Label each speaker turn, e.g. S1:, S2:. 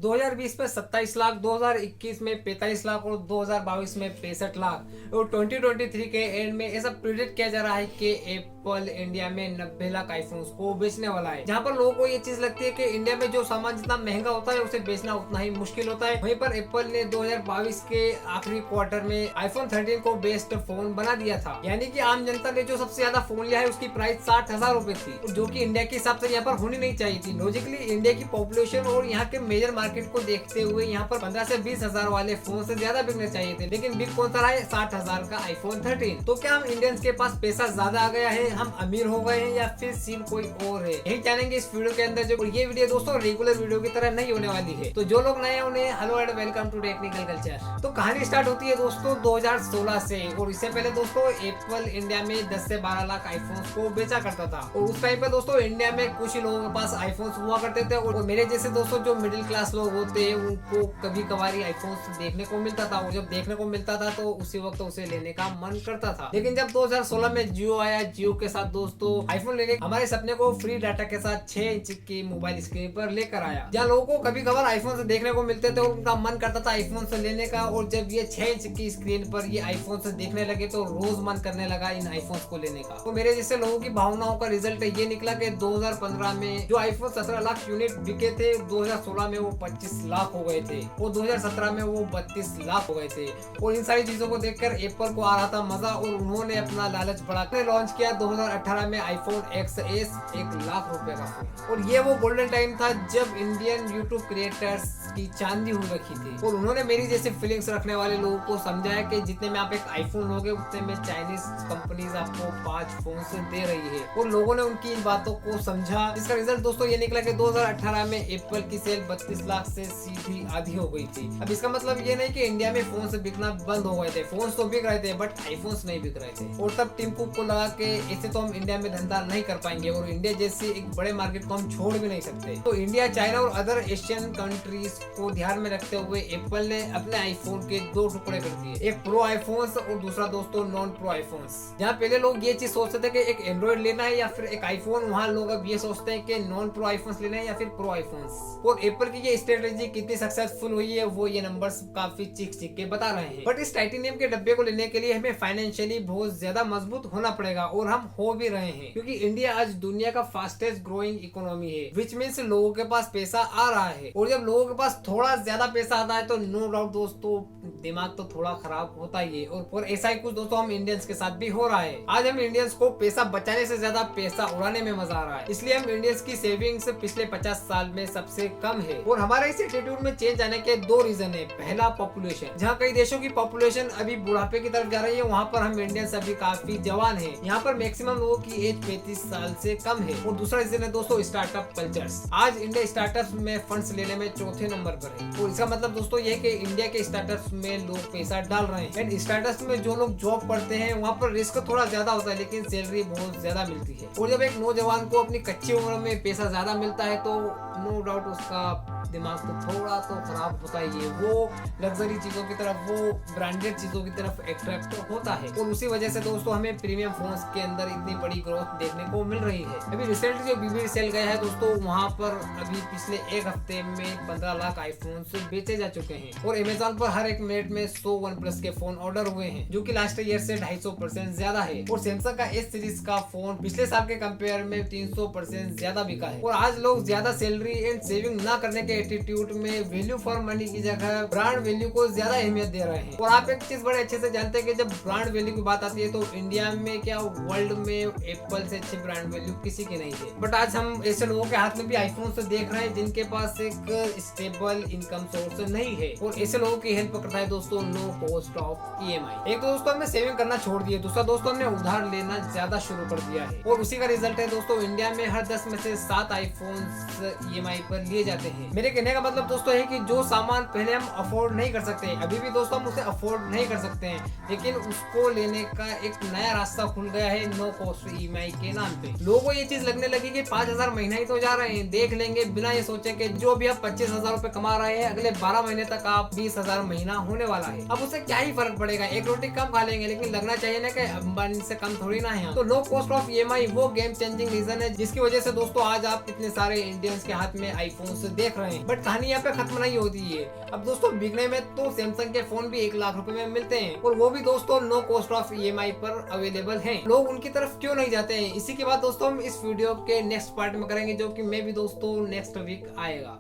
S1: 2020 में 27 लाख, 2021 में 45 लाख और 2022 में 65 लाख और 2023 के एंड में ऐसा प्रिडिक्ट किया जा रहा है कि एप्पल इंडिया में 90 लाख आईफोन्स को बेचने वाला है। जहां पर लोगों को ये चीज लगती है कि इंडिया में जो सामान जितना महंगा होता है उसे बेचना उतना ही मुश्किल होता है। वहीं पर एप्पल ने 2022 के आखिरी क्वार्टर में आईफोन 13 को बेस्ट फोन बना दिया था। यानी कि आम जनता ने जो सबसे ज्यादा फोन लिया है उसकी प्राइस 60,000 रुपए थी, जो कि इंडिया के हिसाब से यहाँ पर होनी नहीं चाहिए थी। लॉजिकली इंडिया की पॉपुलेशन और यहाँ के मेजर मार्केट को देखते हुए यहाँ पर 15 से 20,000 वाले फोन से ज्यादा बिकने चाहिए थे, लेकिन बिक कौन सा रहा है? 60,000 का आईफोन 13। तो क्या हम इंडियंस के पास पैसा ज्यादा आ गया है, हम अमीर हो गए हैं, या फिर सीन कोई और है? यही जानेंगे इस वीडियो के अंदर। जो ये वीडियो दोस्तों रेगुलर वीडियो की तरह नहीं होने वाली है, तो जो लोग नए हैं उन्हें hello and welcome to technical culture. तो कहानी स्टार्ट होती है दोस्तों 2016 से, और इससे पहले दोस्तों एप्पल इंडिया में 10 से 12 लाख आईफोन्स को बेचा करता था। और उस टाइम पे दोस्तों इंडिया में कुछ ही लोगों के पास आईफोन्स हुआ करते थे, और मेरे जैसे दोस्तों जो मिडिल क्लास लोग होते हैं उनको कभी कभार आईफोन्स देखने को मिलता था, और जब देखने को मिलता था तो उसी वक्त उसे लेने का मन करता था। लेकिन जब 2016 में जियो आया, जियो के साथ दोस्तों आईफोन लेने हमारे सपने को फ्री डाटा के साथ 6 इंच की मोबाइल स्क्रीन पर लेकर आया, जहाँ लोगों को कभी कभार आईफोन से देखने को मिलते थे और उनका मन करता था आईफोन से लेने का। और जब ये 6 इंच की स्क्रीन पर ये आईफोन से देखने लगे तो रोज मन करने लगा इन आईफोन को लेने का। तो मेरे जैसे लोगों की भावनाओं का रिजल्ट ये निकला कि 2015 में जो आईफोन 17 लाख यूनिट बिके थे, 2016 में वो 25 लाख हो गए थे, और 2017 में वो 32 लाख हो गए थे। और इन सारी चीजों को देखकर एप्पल को आ रहा था मजा, और उन्होंने अपना लालच बढ़ाकर लॉन्च किया 2018 में आईफोन XS 1 लाख रुपए का फोन। और ये वो गोल्डन टाइम था जब इंडियन यूट्यूब क्रिएटर्स की चांदी हो रखी थी। और उन्होंने मेरी जैसे फीलिंग्स रखने वाले लोगों को समझाया कि जितने में आप एक आईफोन लोगे उतने में चाइनीज कंपनीज आपको 5 फोन से दे रही है। और लोगों ने उनकी इन बातों को समझा। इसका रिजल्ट दोस्तों ये निकला कि 2018 में एप्पल की सेल 32 लाख से सीधी आधी हो गई थी। अब इसका मतलब ये नहीं कि इंडिया में फोन से बिकना बंद हो गए थे, फोन तो बिक रहे थे बट आईफोन्स नहीं बिक रहे थे। और तब टिम कुक को लगा कि ऐसे तो हम इंडिया में धंधा नहीं कर पाएंगे, और इंडिया जैसी एक बड़े मार्केट को हम छोड़ भी नहीं सकते। तो इंडिया, चाइना और अदर एशियन कंट्रीज को ध्यान में रखते हुए एप्पल ने अपने आईफोन के 2 टुकड़े कर दिए, एक प्रो आईफोन्स और दूसरा दोस्तों नॉन प्रो आईफोन्स। जहाँ पहले लोग ये चीज सोचते थे कि एक एंड्रॉइड लेना है या फिर एक आईफोन, वहाँ लोग अब ये सोचते हैं कि नॉन प्रो आईफोन्स लेना है या फिर प्रो आईफोन्स। और एप्पल की ये स्ट्रेटेजी कितनी सक्सेसफुल हुई है वो ये नंबर्स काफी चिक के बता रहे हैं। बट इस टाइटेनियम के डब्बे को लेने के लिए हमें फाइनेंशियली बहुत ज्यादा मजबूत होना पड़ेगा, और हम हो भी रहे हैं, क्योंकि इंडिया आज दुनिया का फास्टेस्ट ग्रोइंग इकोनॉमी है, विच मीन्स लोगों के पास पैसा आ रहा है। और जब लोगों के पास थोड़ा ज्यादा पैसा आता है तो नो डाउट दोस्तों दिमाग तो थोड़ा खराब होता ही है। और ऐसा ही कुछ दोस्तों हम इंडियंस के साथ भी हो रहा है। आज हम इंडियंस को पैसा बचाने से ज्यादा पैसा उड़ाने में मजा आ रहा है, इसलिए हम इंडियंस की सेविंग्स पिछले 50 साल में सबसे कम है। और हमारे इस एटीट्यूड में चेंज आने के 2 रीजन है। पहला पॉपुलेशन, जहाँ कई देशों की पॉपुलेशन अभी बुढ़ापे की तरफ जा रही है, वहाँ पर हम इंडियंस अभी काफी जवान है। यहाँ पर मैक्सिमम लोगों की एज 35 साल से कम है। और दूसरा रीजन है दोस्तों स्टार्टअप कल्चर्स। आज इंडिया स्टार्टअप में फंड्स लेने में चौथे नंबर पर है। तो इसका मतलब दोस्तों ये कि इंडिया के स्टार्टअप्स में लोग पैसा डाल रहे हैं। एंड स्टार्टअप्स में जो लोग जॉब करते हैं वहाँ पर रिस्क थोड़ा ज्यादा होता है, लेकिन सैलरी बहुत ज्यादा मिलती है। और जब एक नौजवान को अपनी कच्ची उम्र में पैसा ज्यादा मिलता है तो नो डाउट उसका दिमाग तो थोड़ा तो खराब होता ही है। वो लग्जरी चीजों की तरफ, वो ब्रांडेड चीजों की तरफ अट्रैक्ट होता है। और उसी वजह से दोस्तों हमें प्रीमियम फोन्स के अंदर इतनी बड़ी ग्रोथ देखने को मिल रही है। अभी रिसेंटली जो बीबी सेल गया है दोस्तों, वहाँ पर अभी पिछले एक हफ्ते में 15 लाख आईफोन बेचे जा चुके हैं। और अमेजोन पर हर एक मिनट में 100 OnePlus के फोन ऑर्डर हुए हैं, जो कि लास्ट ईयर से 250% ज्यादा है। और सैमसंग का S सीरीज का फोन पिछले साल के कंपेयर में 300% ज्यादा बिका है। और आज लोग ज्यादा सैलरी एंड सेविंग ना करने के एटीट्यूड में वैल्यू फॉर मनी की जगह ब्रांड वैल्यू को ज्यादा अहमियत दे रहे हैं। और आप एक चीज बड़े अच्छे से जानते हैं कि जब ब्रांड वैल्यू की बात आती है तो इंडिया में क्या वर्ल्ड में एप्पल से अच्छी ब्रांड वैल्यू किसी की नहीं है। बट आज हम ऐसे लोगों के हाथ में भी आईफोन से देख रहे हैं जिनके पास एक स्टेबल इनकम सोर्स नहीं है, और ऐसे लोगों की हेल्प करता है दोस्तों लो कॉस्ट ऑफ EMI। एक दोस्तों हमने सेविंग करना छोड़ दिया, दूसरा दोस्तों हमने उधार लेना ज्यादा शुरू कर दिया है। और उसी का रिजल्ट है दोस्तों इंडिया में हर 10 में से 7 आईफोन EMI पर लिए जाते हैं। मेरे कहने का मतलब दोस्तों है कि जो सामान पहले हम अफोर्ड नहीं कर सकते, अभी भी दोस्तों हम उसे अफोर्ड नहीं कर सकते हैं, लेकिन उसको लेने का एक नया रास्ता खुल गया है नो कॉस्ट EMI के नाम पे। लोगों को ये चीज लगने लगी कि 5,000 महीना ही तो जा रहे हैं, देख लेंगे, बिना ये सोचे कि जो भी आप 25,000 रुपए कमा रहे हैं अगले 12 महीने तक आप 20,000 महीना होने वाला है। अब उससे क्या ही फर्क पड़ेगा, एक रोटी कम खा लेंगे, लेकिन लगना चाहिए ना कि अंबानी से कम थोड़ी ना है। तो लो कॉस्ट ऑफ EMI वो गेम चेंजिंग रीजन है जिसकी वजह से दोस्तों आज आप इतने सारे इंडियंस के हाथ में आईफोन देख रहे हैं। बट कहानी यहाँ पे खत्म नहीं होती है। अब दोस्तों बिकने में तो सैमसंग के फोन भी 1 लाख रुपए में मिलते हैं, और वो भी दोस्तों नो कॉस्ट ऑफ EMI पर अवेलेबल हैं। लोग उनकी तरफ क्यों नहीं जाते हैं? इसी के बाद दोस्तों हम इस वीडियो के नेक्स्ट पार्ट में करेंगे, जो कि मैं भी दोस्तों नेक्स्ट वीक आएगा।